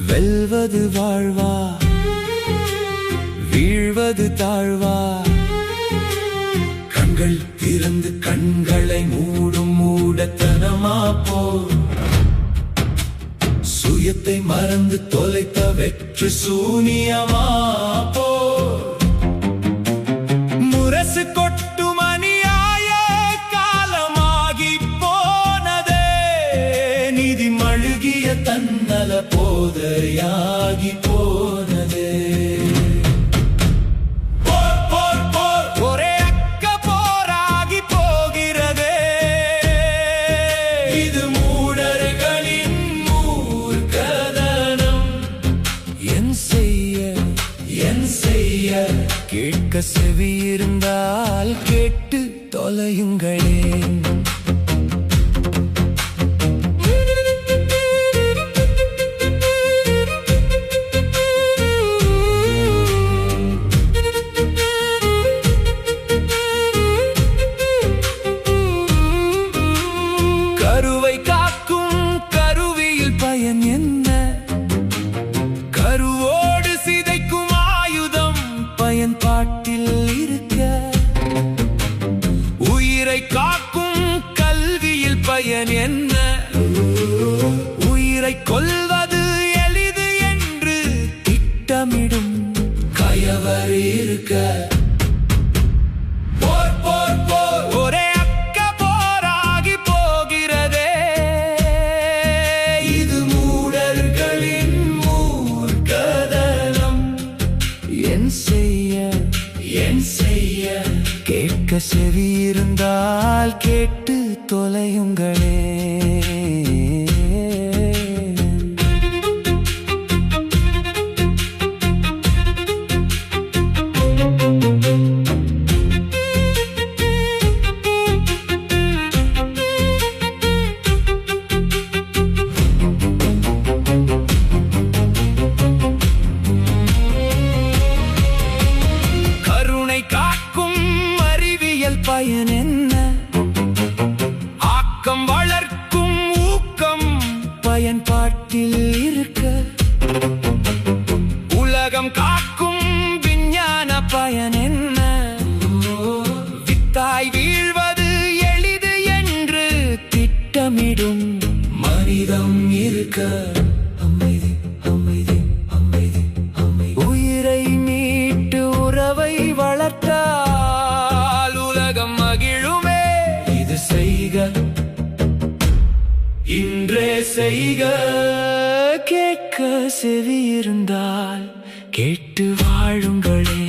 வெல்வது வாழ்வா வீழ்வது தாழ்வா? கண்கள் திறந்து கண்களை மூடும் மூடத்தனமா போ? சுயத்தை மறந்து தொலைத்த வெற்றி சூனியமா போ? முரசு கொட்டும் அநியாய காலமாகி போனதே, நிதி மழுகிய தன்னல போதையாகி போனதே. ஒரே அக்க போராகி போகிறதே, இது மூடர்களின் மூர்க்கதனம். என் செய்ய கேட்க செவி இருந்தால் கேட்டு தொலையுங்களே. கருவை காக்கும் கருவியில் பயன் என்ன? கருவோடு சிதைக்கும் ஆயுதம் பயன்பாட்டில் இருக்க. உயிரை காக்கும் கல்வியில் பயன் என்ன? உயிரை கொல்வது எளிது என்று திட்டமிடும் கயவர் இருக்க. ஒரே அக்க போராகி போகிறதே, இது மூடர்களின் மூர்க்கதனம். என் செய்ய கேட்க செவி இருந்தால் கேட்டு தொலையுங்களே. காக்கும் அறிவியல் பயன் என்ன? ஆக்கம் வளர்க்கும் ஊக்கம் பயன்பாட்டில் இருக்க. உலகம் காக்கும் விஞ்ஞான பயன் என்ன? வித்தாய் வீழ்வது எளிது என்று திட்டமிடும் மனிதம் இருக்க. அமைதி அமைதி அமைதி அமைதி. உயிரை மீட்டு உறவை வளர்த்தால் உலகம் மகிழுமே. இது செய்க இன்றே செய்க. கேட்க செவி இருந்தால் கேட்டு வாழுங்களே.